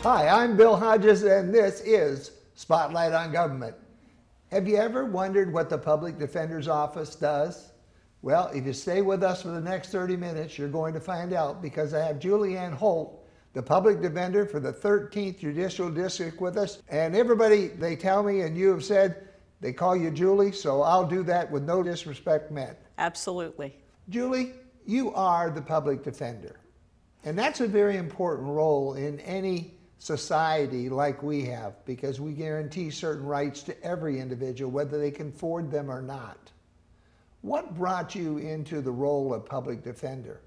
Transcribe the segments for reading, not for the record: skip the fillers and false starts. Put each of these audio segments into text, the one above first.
Hi, I'm Bill Hodges, and this is Spotlight on Government. Have you ever wondered what the Public Defender's Office does? Well, if you stay with us for the next 30 minutes, you're going to find out, because I have Julianne Holt, the Public Defender for the 13th Judicial District, with us. And everybody, they tell me, and you have said, they call you Julie, so I'll do that with no disrespect meant. Absolutely. Julie, you are the Public Defender. And that's a very important role in any society like we have, because we guarantee certain rights to every individual, whether they can afford them or not. What brought you into the role of Public Defender?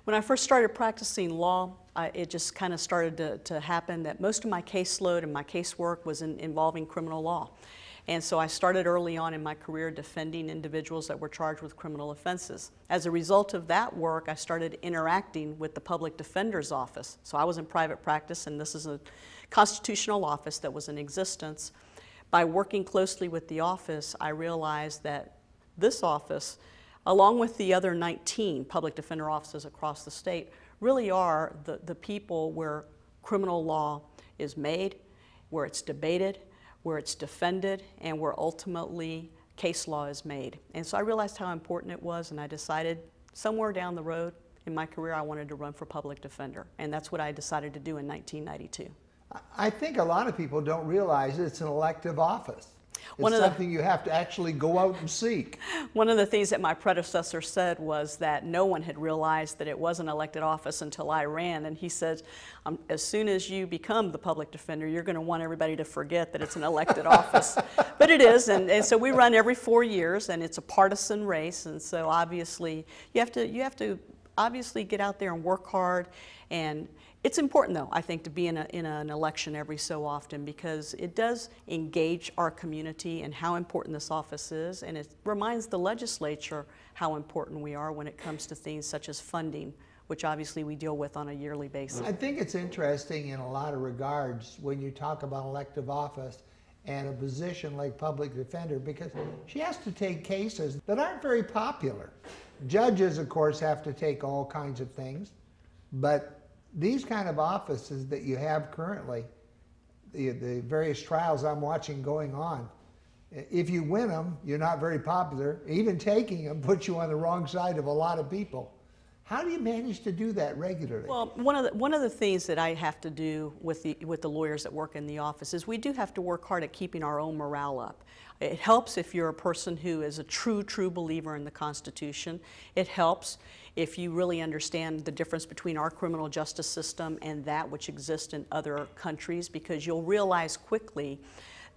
When I first started practicing law, it just kind of started to happen that most of my caseload and my casework was involving criminal law. And so I started early on in my career defending individuals that were charged with criminal offenses. As a result of that work, I started interacting with the Public Defender's Office. So I was in private practice, and this is a constitutional office that was in existence. By working closely with the office, I realized that this office, along with the other 19 public defender offices across the state, really are the people where criminal law is made, where it's debated, where it's defended, and where ultimately case law is made. And so I realized how important it was, and I decided somewhere down the road in my career I wanted to run for public defender, and that's what I decided to do in 1992. I think a lot of people don't realize it's an elective office. It's something you have to actually go out and seek. One of the things that my predecessor said was that no one had realized that it was an elected office until I ran, and he said, as soon as you become the public defender, you're going to want everybody to forget that it's an elected office. But it is, and so we run every 4 years, and it's a partisan race, and so obviously you have to obviously get out there and work hard. And it's important, though, I think, to be in an election every so often, because it does engage our community and how important this office is, and it reminds the legislature how important we are when it comes to things such as funding, which obviously we deal with on a yearly basis. I think it's interesting in a lot of regards when you talk about elective office and a position like public defender, because she has to take cases that aren't very popular. Judges, of course, have to take all kinds of things, but these kind of offices that you have currently, the various trials I'm watching going on, if you win them, you're not very popular. Even taking them puts you on the wrong side of a lot of people. How do you manage to do that regularly? Well, one of the things that I have to do with the lawyers that work in the office is we do have to work hard at keeping our own morale up. It helps if you're a person who is a true believer in the Constitution. It helps if you really understand the difference between our criminal justice system and that which exists in other countries, because you'll realize quickly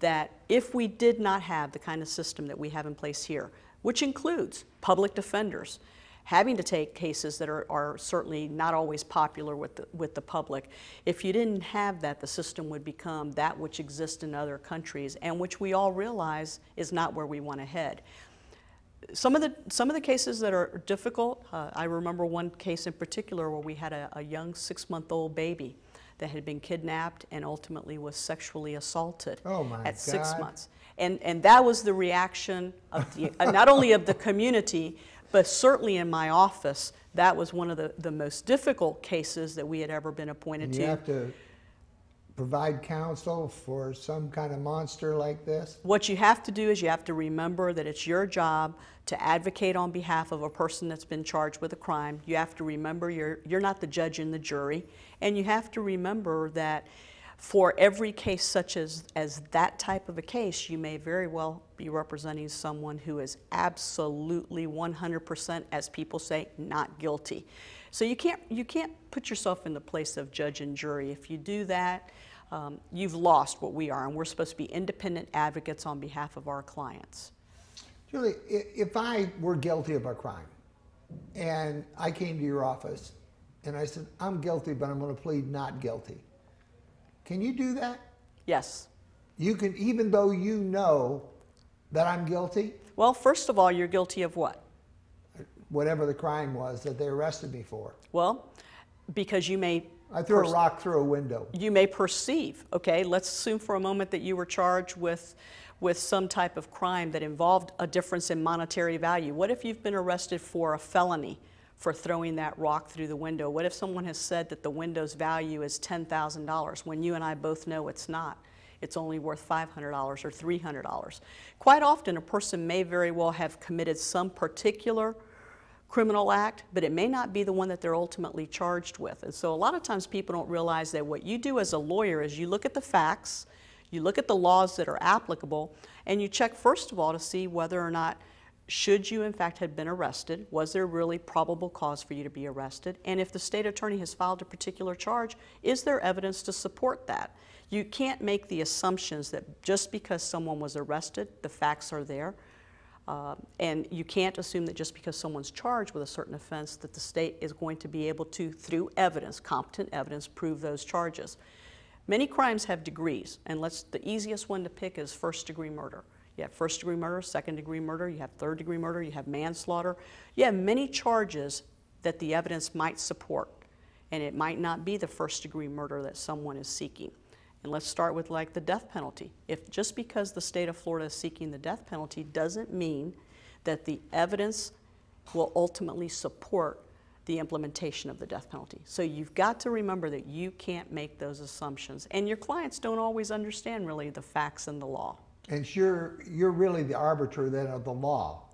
that if we did not have the kind of system that we have in place here, which includes public defenders, having to take cases that are certainly not always popular with the public. If you didn't have that, the system would become that which exists in other countries, and which we all realize is not where we want to head. Some of the cases that are difficult, I remember one case in particular where we had a young 6-month-old baby that had been kidnapped and ultimately was sexually assaulted at 6 months. And that was the reaction of the, not only of the community, but certainly in my office, that was one of the most difficult cases that we had ever been appointed to. You have to provide counsel for some kind of monster like this? What you have to do is you have to remember that it's your job to advocate on behalf of a person that's been charged with a crime. You have to remember you're not the judge and the jury, and you have to remember that for every case such as that type of a case, you may very well be representing someone who is absolutely 100%, as people say, not guilty. So you can't put yourself in the place of judge and jury. If you do that, you've lost what we are, and we're supposed to be independent advocates on behalf of our clients. Julie, if I were guilty of a crime and I came to your office and I said, I'm guilty, but I'm going to plead not guilty, can you do that? Yes. You can, even though you know that I'm guilty? Well, first of all, you're guilty of what? Whatever the crime was that they arrested me for. Well, because you may... I threw a rock through a window. You may perceive, okay, let's assume for a moment that you were charged with some type of crime that involved a difference in monetary value. What if you've been arrested for a felony for throwing that rock through the window? What if someone has said that the window's value is $10,000 when you and I both know it's not? It's only worth $500 or $300. Quite often, a person may very well have committed some particular criminal act, but it may not be the one that they're ultimately charged with. And so a lot of times people don't realize that what you do as a lawyer is you look at the facts, you look at the laws that are applicable, and you check first of all to see whether or not should you in fact have been arrested, was there really probable cause for you to be arrested, and if the state attorney has filed a particular charge, is there evidence to support that? You can't make the assumptions that just because someone was arrested, the facts are there. And you can't assume that just because someone's charged with a certain offense that the state is going to be able to, through evidence, competent evidence, prove those charges. Many crimes have degrees, and the easiest one to pick is first-degree murder. You have first-degree murder, second-degree murder, you have third-degree murder, you have manslaughter. You have many charges that the evidence might support, and it might not be the first-degree murder that someone is seeking. And let's start with like the death penalty. If just because the state of Florida is seeking the death penalty doesn't mean that the evidence will ultimately support the implementation of the death penalty. So you've got to remember that you can't make those assumptions. And your clients don't always understand really the facts and the law. And you're really the arbiter then of the law,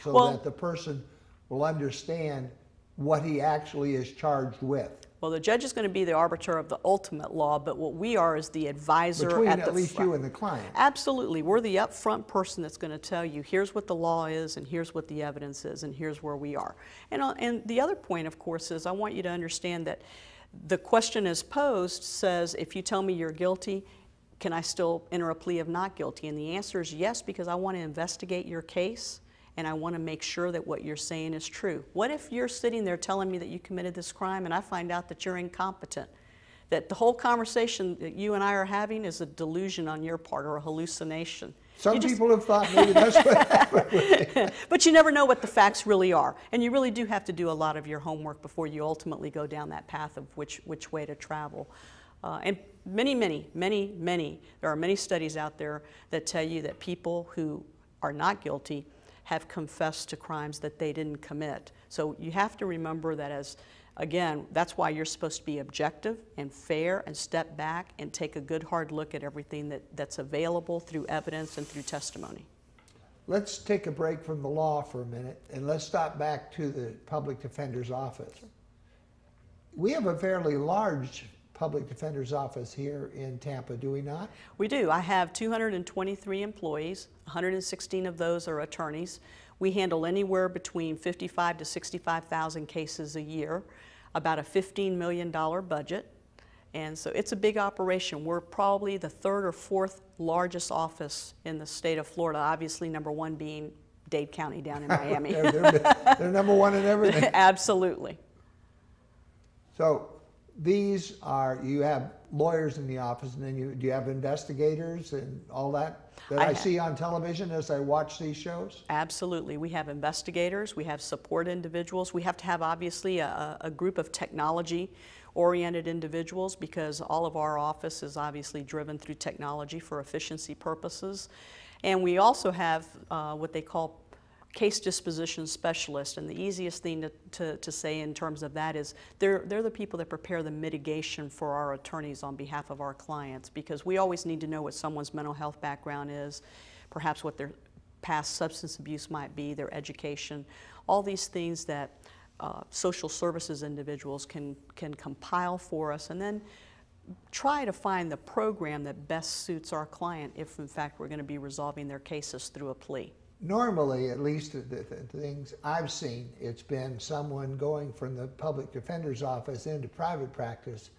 so that the person will understand what he actually is charged with. Well, the judge is going to be the arbiter of the ultimate law, but what we are is the advisor between at least front. You and the client. Absolutely. We're the upfront person that's going to tell you, here's what the law is, and here's what the evidence is, and here's where we are. And the other point, of course, is I want you to understand that the question as posed says, if you tell me you're guilty, can I still enter a plea of not guilty? And the answer is yes, because I want to investigate your case, and I want to make sure that what you're saying is true. What if you're sitting there telling me that you committed this crime and I find out that you're incompetent? That the whole conversation that you and I are having is a delusion on your part or a hallucination. Some people have thought maybe that's what happened. But you never know what the facts really are. And you really do have to do a lot of your homework before you ultimately go down that path of which way to travel. And there are many studies out there that tell you that people who are not guilty have confessed to crimes that they didn't commit. So you have to remember that again, that's why you're supposed to be objective and fair and step back and take a good hard look at everything that's available through evidence and through testimony. Let's take a break from the law for a minute and let's stop back to the public defender's office. Sure. We have a fairly large public defender's office here in Tampa, do we not? We do. I have 223 employees. 116 of those are attorneys. We handle anywhere between 55 to 65,000 cases a year, about a $15 million budget. And so it's a big operation. We're probably the third or fourth largest office in the state of Florida, obviously number one being Dade County down in Miami. they're number one in everything. Absolutely. So these are, you have lawyers in the office, and then do you have investigators and all that I see on television as I watch these shows? Absolutely. We have investigators, we have support individuals, we have to have obviously a group of technology-oriented individuals because all of our office is obviously driven through technology for efficiency purposes. And we also have what they call case disposition specialist, and the easiest thing to say in terms of that is they're the people that prepare the mitigation for our attorneys on behalf of our clients, because we always need to know what someone's mental health background is, perhaps what their past substance abuse might be, their education, all these things that social services individuals can compile for us and then try to find the program that best suits our client if in fact we're going to be resolving their cases through a plea. Normally, at least the things I've seen, it's been someone going from the public defender's office into private practice.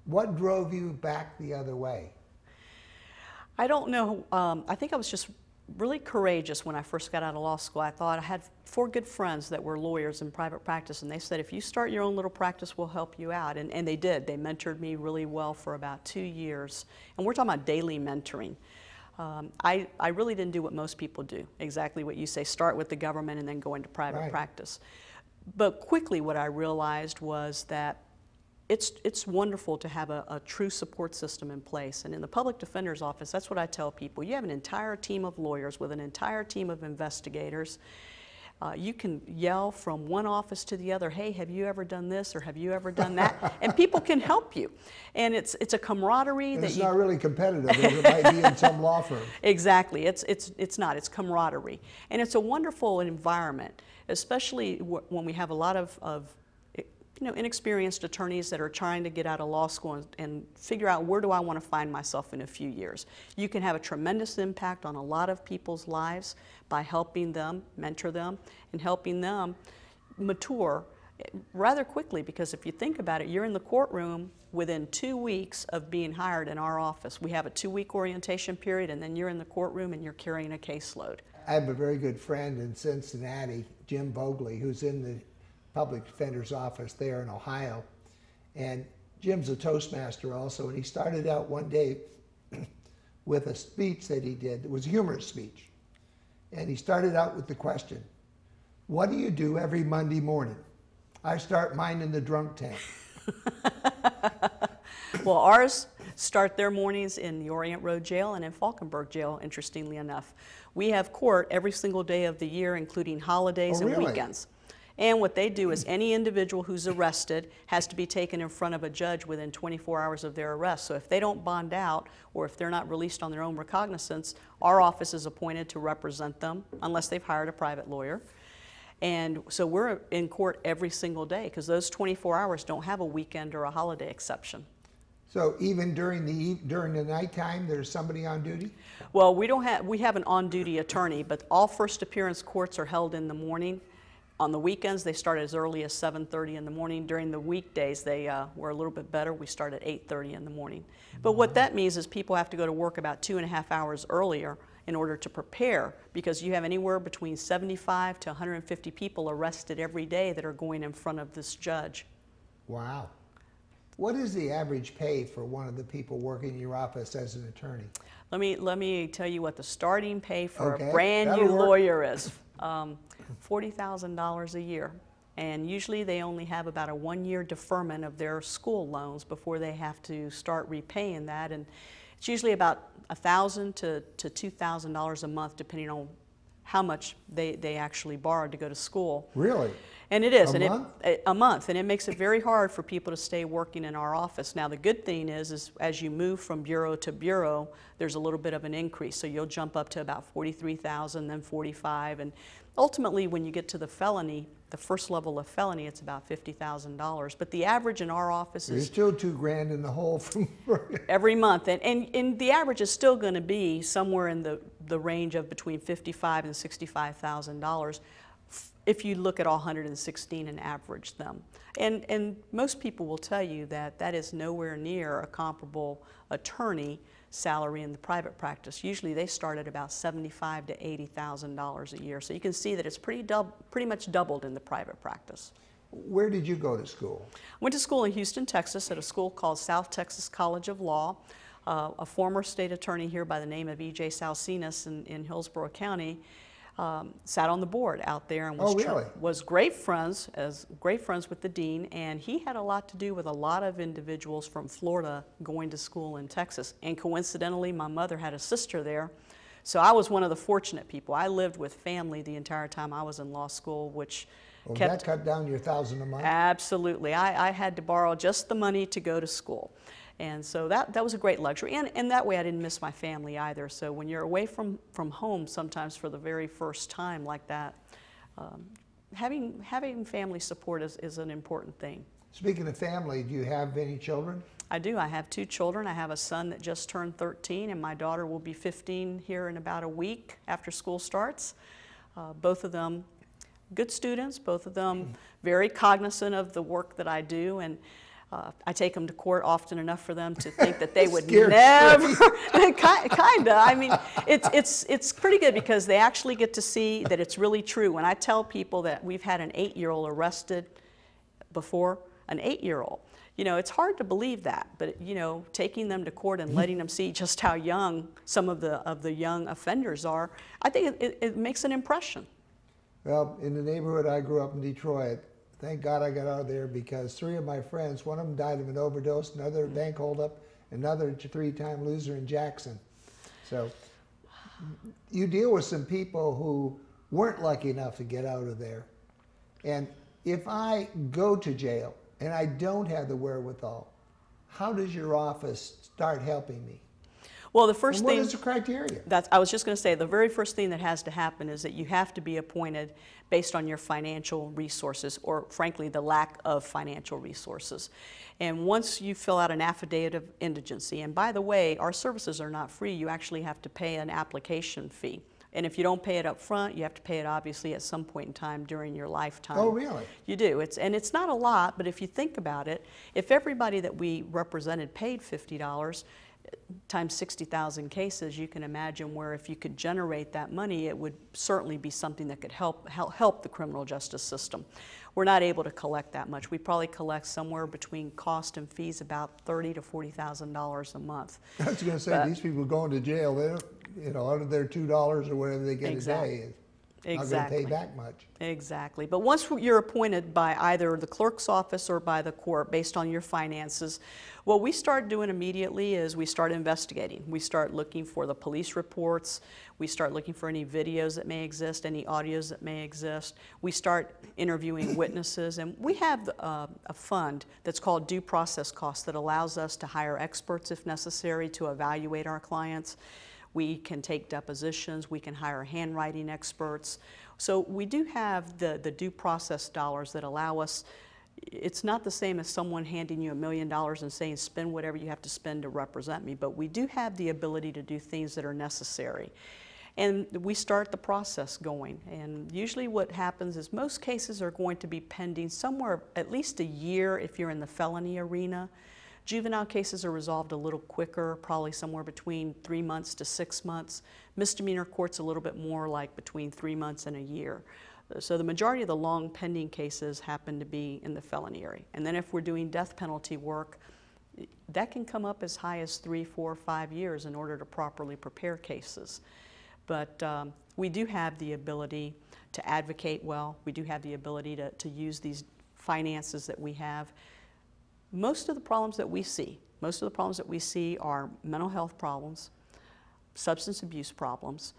What drove you back the other way? I don't know. I think I was just really courageous when I first got out of law school. I thought I had 4 good friends that were lawyers in private practice, and they said, if you start your own little practice, we'll help you out. And they did. They mentored me really well for about 2 years. And we're talking about daily mentoring. I really didn't do what most people do, exactly what you say, start with the government and then go into private practice. But quickly what I realized was that it's wonderful to have a true support system in place. And in the public defender's office, that's what I tell people. You have an entire team of lawyers with an entire team of investigators. You can yell from one office to the other, hey, have you ever done this or have you ever done that? And people can help you. And it's a camaraderie and that it's not really competitive as it might be in some law firm. Exactly. It's not. It's camaraderie. And it's a wonderful environment, especially when we have a lot of inexperienced attorneys that are trying to get out of law school and figure out where do I want to find myself in a few years. You can have a tremendous impact on a lot of people's lives by helping them, mentor them, and helping them mature rather quickly, because if you think about it, you're in the courtroom within 2 weeks of being hired in our office. We have a 2-week orientation period, and then you're in the courtroom and you're carrying a caseload. I have a very good friend in Cincinnati, Jim Bogley, who's in the public defender's office there in Ohio. And Jim's a Toastmaster also, and he started out one day with a speech that he did. It was a humorous speech. And he started out with the question, what do you do every Monday morning? I start mine in the drunk tank. Well, ours start their mornings in the Orient Road Jail and in Falkenberg Jail, interestingly enough. We have court every single day of the year, including holidays and weekends. And what they do is any individual who's arrested has to be taken in front of a judge within 24 hours of their arrest. So if they don't bond out, or if they're not released on their own recognizance, our office is appointed to represent them, unless they've hired a private lawyer. And so we're in court every single day, because those 24 hours don't have a weekend or a holiday exception. So even during the nighttime, there's somebody on duty? Well, we have an on-duty attorney, but all first appearance courts are held in the morning. On the weekends, they start as early as 7:30 in the morning. During the weekdays, they were a little bit better. We start at 8:30 in the morning. But what that means is people have to go to work about 2.5 hours earlier in order to prepare, because you have anywhere between 75 to 150 people arrested every day that are going in front of this judge. Wow. What is the average pay for one of the people working in your office as an attorney? Let me tell you what the starting pay for a brand new lawyer is. $40,000 a year, and usually they only have about a 1-year deferment of their school loans before they have to start repaying that, and it's usually about $1,000 to $2,000 a month, depending on how much they actually borrowed to go to school. Really? And it is. A month, and it makes it very hard for people to stay working in our office. Now, the good thing is as you move from bureau to bureau, there's a little bit of an increase. So you'll jump up to about $43,000, then $45,000, and ultimately, when you get to the felony, the first level of felony, it's about $50,000. But the average in our office is you're still $2,000 in the hole from every month, and the average is still going to be somewhere in the range of between $55,000 and $65,000. If you look at all 116 and average them. And most people will tell you that that is nowhere near a comparable attorney salary in the private practice. Usually they start at about $75,000 to $80,000 a year. So you can see that it's pretty much doubled in the private practice. Where did you go to school? I went to school in Houston, Texas, at a school called South Texas College of Law. A former state attorney here by the name of E.J. Salcinas in Hillsborough County sat on the board out there and was great friends with the dean, and he had a lot to do with a lot of individuals from Florida going to school in Texas. And coincidentally, my mother had a sister there, so I was one of the fortunate people. I lived with family the entire time I was in law school, which that cut down your $1,000 a month? Absolutely. I had to borrow just the money to go to school. And so that was a great luxury, and that way I didn't miss my family either. So when you're away from home sometimes for the very first time like that, having family support is an important thing. Speaking of family, do you have any children? I do. I have 2 children. I have a son that just turned 13, and my daughter will be 15 here in about a week after school starts. Both of them good students, both of them very cognizant of the work that I do, and I take them to court often enough for them to think that they would never, kinda. I mean, it's pretty good because they actually get to see that it's really true. When I tell people that we've had an 8-year-old arrested before, an 8-year-old, you know, it's hard to believe that, but you know, taking them to court and letting them see just how young some of the young offenders are, I think it makes an impression. Well, in the neighborhood I grew up in Detroit, thank God I got out of there because 3 of my friends, one of them died of an overdose, another bank holdup, another 3-time loser in Jackson. So you deal with some people who weren't lucky enough to get out of there. And if I go to jail and I don't have the wherewithal, how does your office start helping me? Well, the first and thing... what is the criteria? I was just going to say, the very first thing that has to happen is that you have to be appointed based on your financial resources, or frankly, the lack of financial resources. And once you fill out an affidavit of indigency, and by the way, our services are not free, you actually have to pay an application fee. And if you don't pay it up front, you have to pay it obviously at some point in time during your lifetime. Oh, really? You do. And it's not a lot, but if you think about it, if everybody that we represented paid $50, times 60,000 cases, you can imagine where if you could generate that money, it would certainly be something that could help the criminal justice system. We're not able to collect that much. We probably collect somewhere between cost and fees about $30,000 to $40,000 a month. I was going to say, these people going to jail, they don't, you know, out of their $2 or whatever they get a day, not going to pay back much. Exactly. But once you're appointed by either the clerk's office or by the court based on your finances, what we start doing immediately is we start investigating. We start looking for the police reports. We start looking for any videos that may exist, any audios that may exist. We start interviewing witnesses, and we have a fund that's called due process costs that allows us to hire experts if necessary to evaluate our clients. We can take depositions, we can hire handwriting experts. So we do have the due process dollars that allow us. It's not the same as someone handing you $1 million and saying spend whatever you have to spend to represent me, but we do have the ability to do things that are necessary. And we start the process going. And usually what happens is most cases are going to be pending somewhere at least a year if you're in the felony arena. Juvenile cases are resolved a little quicker, probably somewhere between 3 months to 6 months. Misdemeanor court's a little bit more like between 3 months and a year. So the majority of the long pending cases happen to be in the felony area. And then if we're doing death penalty work, that can come up as high as 3, 4, 5 years in order to properly prepare cases. But we do have the ability to advocate well. We do have the ability to use these finances that we have. Most of the problems that we see are mental health problems, substance abuse problems.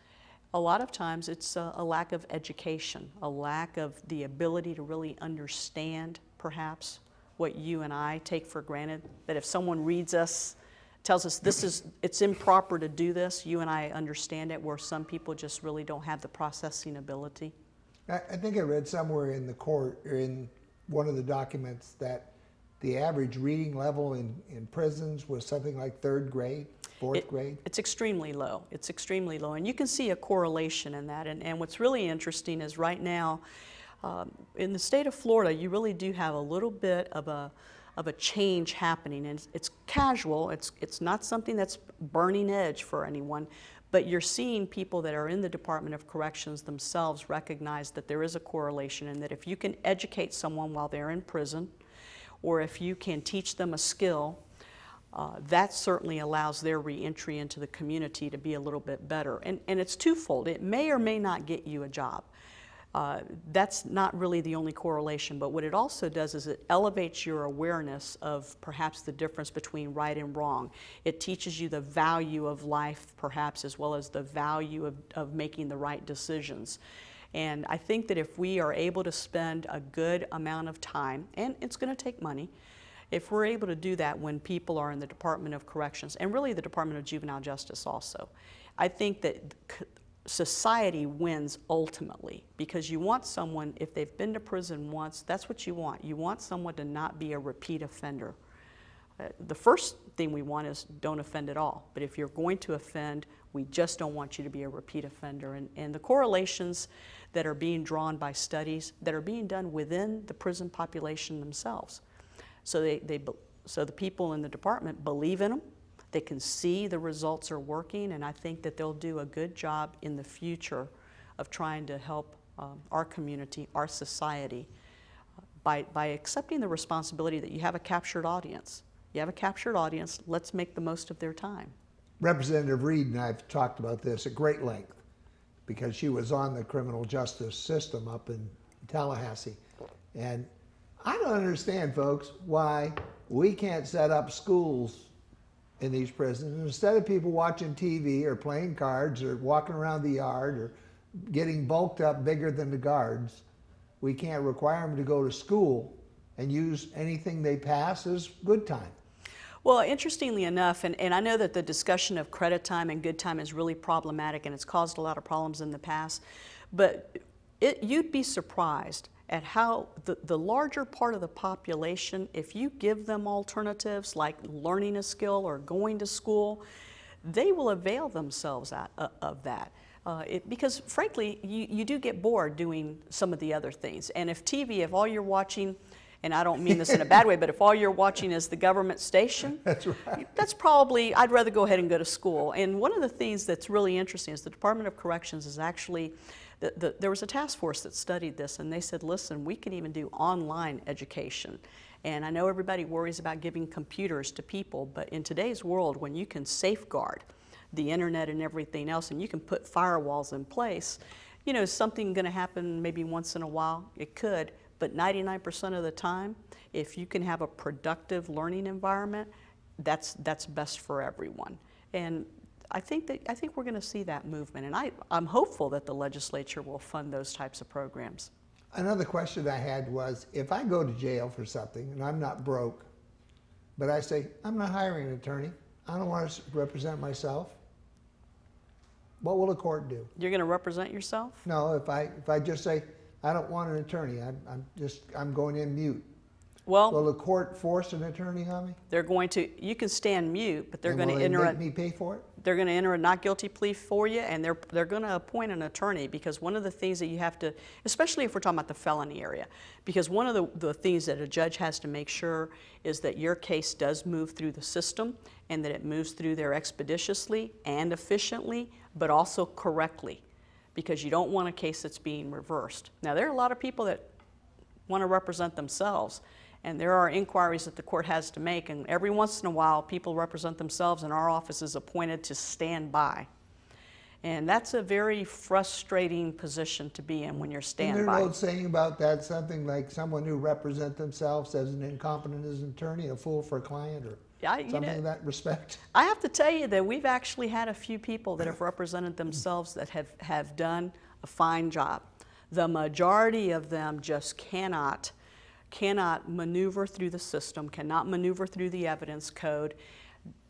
A lot of times it's a lack of education, a lack of the ability to really understand perhaps what you and I take for granted, that if someone reads us, tells us it's improper to do this, you and I understand it, where some people just really don't have the processing ability. I think I read somewhere in the court, or in one of the documents, that the average reading level in prisons was something like 3rd grade, 4th grade? It's extremely low. It's extremely low. And you can see a correlation in that. And what's really interesting is right now, in the state of Florida, you really do have a little bit of a change happening. And it's casual. It's not something that's burning edge for anyone. But you're seeing people that are in the Department of Corrections themselves recognize that there is a correlation, and that if you can educate someone while they're in prison, or if you can teach them a skill, that certainly allows their reentry into the community to be a little bit better. And it's twofold. It may or may not get you a job. That's not really the only correlation, but what it also does is it elevates your awareness of perhaps the difference between right and wrong. It teaches you the value of life, perhaps, as well as the value of making the right decisions. And I think that if we are able to spend a good amount of time, and it's going to take money, if we're able to do that when people are in the Department of Corrections, and really the Department of Juvenile Justice also, I think that society wins ultimately, because you want someone, if they've been to prison once, that's what you want. You want someone to not be a repeat offender. The first thing we want is don't offend at all. But if you're going to offend, we just don't want you to be a repeat offender. And the correlations that are being drawn by studies that are being done within the prison population themselves. So so the people in the department believe in them. They can see the results are working, and I think that they'll do a good job in the future of trying to help our community, our society, by accepting the responsibility that you have a captured audience. You have a captured audience, let's make the most of their time. Representative Reed and I have talked about this at great length, because she was on the criminal justice system up in Tallahassee. And I don't understand, folks, why we can't set up schools in these prisons. Instead of people watching TV or playing cards or walking around the yard or getting bulked up bigger than the guards. We can't require them to go to school and use anything they pass as good time. Well, interestingly enough, and I know that the discussion of credit time and good time is really problematic, and it's caused a lot of problems in the past, but you'd be surprised at how the larger part of the population, if you give them alternatives like learning a skill or going to school, they will avail themselves of that. Because frankly, you do get bored doing some of the other things. And if all you're watching, and I don't mean this in a bad way, but if all you're watching is the government station, that's right. That's probably, I'd rather go ahead and go to school. And one of the things that's really interesting is the Department of Corrections is actually, there was a task force that studied this, and they said, listen, we can even do online education. And I know everybody worries about giving computers to people, but in today's world, when you can safeguard the internet and everything else, and you can put firewalls in place, you know, is something going to happen maybe once in a while? It could, but 99% of the time, if you can have a productive learning environment, that's best for everyone. And I think we're going to see that movement, and I'm hopeful that the legislature will fund those types of programs. Another question I had was, if I go to jail for something and I'm not broke, but I say, I'm not hiring an attorney, I don't want to represent myself, what will the court do? You're going to represent yourself? No, if I just say, I don't want an attorney, I'm going in mute. Well, will the court force an attorney on me? They're going to, you can stand mute, but they're And going to will they enter make me pay for it? They're going to enter a not guilty plea for you, and they're going to appoint an attorney, because one of the things that you have to, especially if we're talking about the felony area, because one of the things that a judge has to make sure is that your case does move through the system, and that it moves through there expeditiously and efficiently, but also correctly, because you don't want a case that's being reversed. Now, there are a lot of people that want to represent themselves, and there are inquiries that the court has to make, and every once in a while people represent themselves and our office is appointed to stand by. And that's a very frustrating position to be in when you're standby. Isn't there no saying about that, something like someone who represents themselves as an incompetent as an attorney, a fool for a client, or something in that respect? I have to tell you that we've actually had a few people that have represented themselves that have done a fine job. The majority of them just cannot maneuver through the system, cannot maneuver through the evidence code,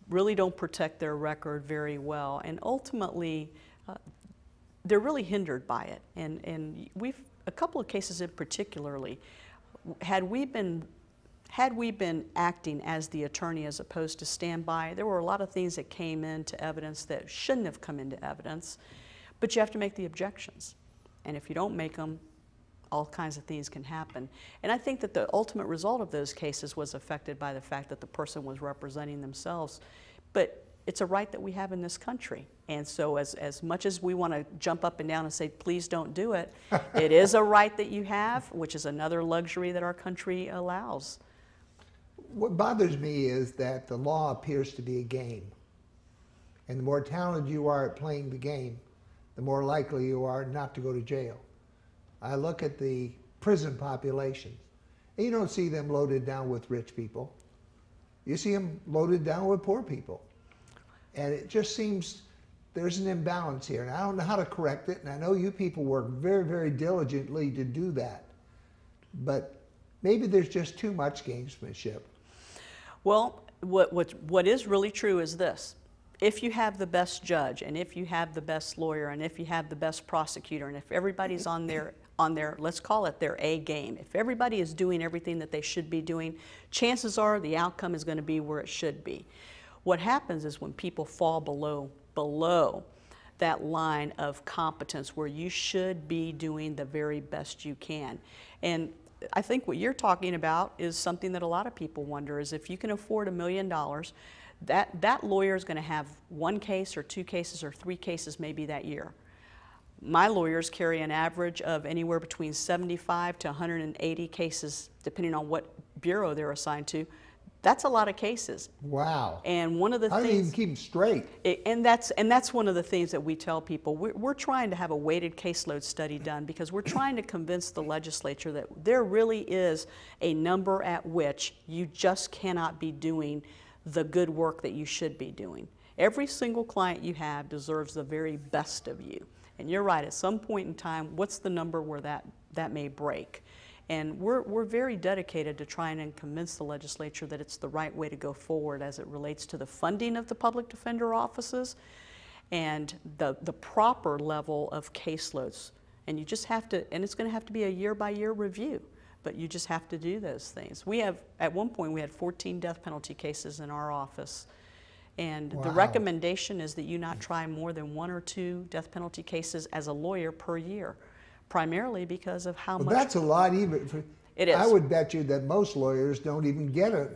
really don't protect their record very well, and ultimately they're really hindered by it. And we've, a couple of cases in particularly, had we been acting as the attorney as opposed to standby, there were a lot of things that came into evidence that shouldn't have come into evidence, but you have to make the objections. And if you don't make them, all kinds of things can happen. And I think that the ultimate result of those cases was affected by the fact that the person was representing themselves. But it's a right that we have in this country. And so as much as we want to jump up and down and say, please don't do it, it is a right that you have, which is another luxury that our country allows. What bothers me is that the law appears to be a game. And the more talented you are at playing the game, the more likely you are not to go to jail. I look at the prison population, and you don't see them loaded down with rich people. You see them loaded down with poor people. And it just seems there's an imbalance here, and I don't know how to correct it, and I know you people work very, very diligently to do that. But maybe there's just too much gamesmanship. Well, what is really true is this. If you have the best judge, and if you have the best lawyer, and if you have the best prosecutor, and if everybody's on their, let's call it their A game, if everybody is doing everything that they should be doing, chances are the outcome is going to be where it should be. What happens is when people fall below that line of competence where you should be doing the very best you can. And I think what you're talking about is something that a lot of people wonder, is if you can afford $1 million, that lawyer is going to have one case or two cases or three cases maybe that year. My lawyers carry an average of anywhere between 75 to 180 cases, depending on what bureau they're assigned to. That's a lot of cases. Wow. And one of the How things— do you even keep them straight? And that's one of the things that we tell people. We're trying to have a weighted caseload study done because we're trying to convince the legislature that there really is a number at which you just cannot be doing the good work that you should be doing. Every single client you have deserves the very best of you. And you're right, at some point in time, what's the number where that may break? And we're very dedicated to trying and convince the legislature that it's the right way to go forward as it relates to the funding of the public defender offices and the proper level of caseloads. And you just have to, and it's going to have to be a year-by-year review, but you just have to do those things. We have, at one point, we had 14 death penalty cases in our office. And wow. The recommendation is that you not try more than 1 or 2 death penalty cases as a lawyer per year, primarily because of how much. That's a lot even. It is. I would bet you that most lawyers don't even get a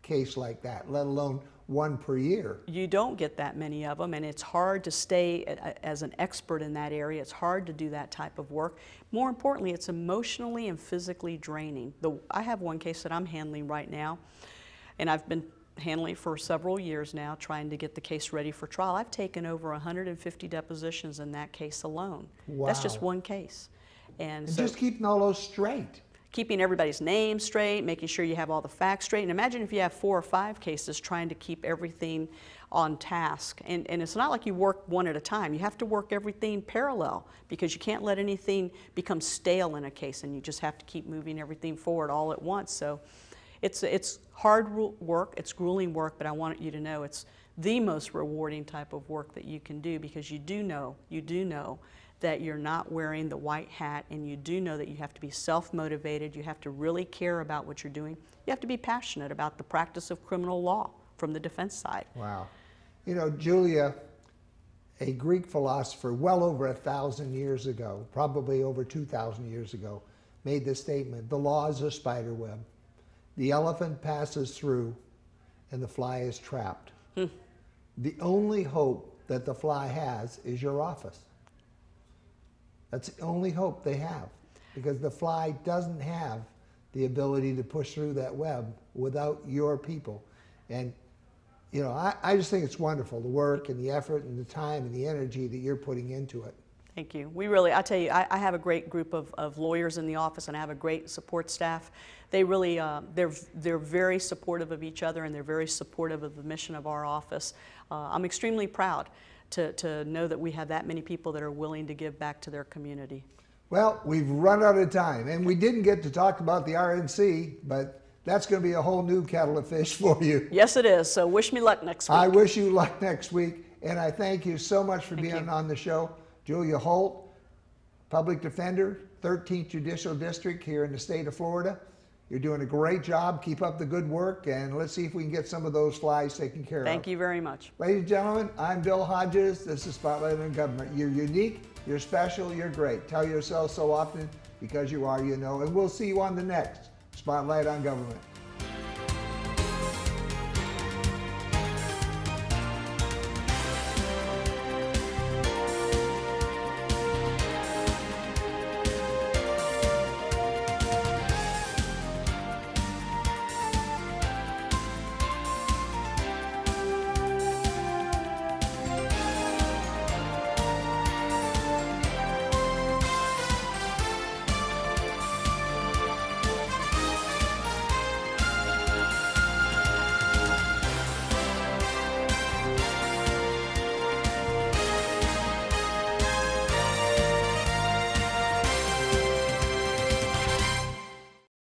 case like that, let alone 1 per year. You don't get that many of them, and it's hard to stay as an expert in that area. It's hard to do that type of work. More importantly, it's emotionally and physically draining. I have one case that I'm handling right now, and I've been handling it for several years now, trying to get the case ready for trial. I've taken over 150 depositions in that case alone. Wow. That's just one case. And so, just keeping all those straight. keeping everybody's name straight, making sure you have all the facts straight. And imagine if you have 4 or 5 cases trying to keep everything on task. And it's not like you work one at a time. You have to work everything parallel because you can't let anything become stale in a case, and you just have to keep moving everything forward all at once. So it's hard work, it's grueling work, but I want you to know it's the most rewarding type of work that you can do, because you do know that you're not wearing the white hat, and you do know that you have to be self-motivated, you have to really care about what you're doing, you have to be passionate about the practice of criminal law from the defense side. Wow. You know, Julia, a Greek philosopher well over 1,000 years ago, probably over 2,000 years ago, made this statement: the law is a spider web. The elephant passes through and the fly is trapped. The only hope that the fly has is your office. That's the only hope they have, because the fly doesn't have the ability to push through that web without your people. And you know, I just think it's wonderful, the work and the effort and the time and the energy that you're putting into it. Thank you. We really, I tell you, I have a great group of lawyers in the office, and I have a great support staff. They really, they're very supportive of each other, and they're very supportive of the mission of our office. I'm extremely proud to know that we have that many people that are willing to give back to their community. Well, we've run out of time, and we didn't get to talk about the RNC, but that's going to be a whole new kettle of fish for you. Yes, it is. So wish me luck next week. I wish you luck next week, and I thank you so much for being on the show. Julia Holt, public defender, 13th Judicial District here in the state of Florida. You're doing a great job. Keep up the good work, and let's see if we can get some of those flies taken care of. Thank you very much. Ladies and gentlemen, I'm Bill Hodges. This is Spotlight on Government. You're unique, you're special, you're great. Tell yourself so often, because you are, you know. And we'll see you on the next Spotlight on Government.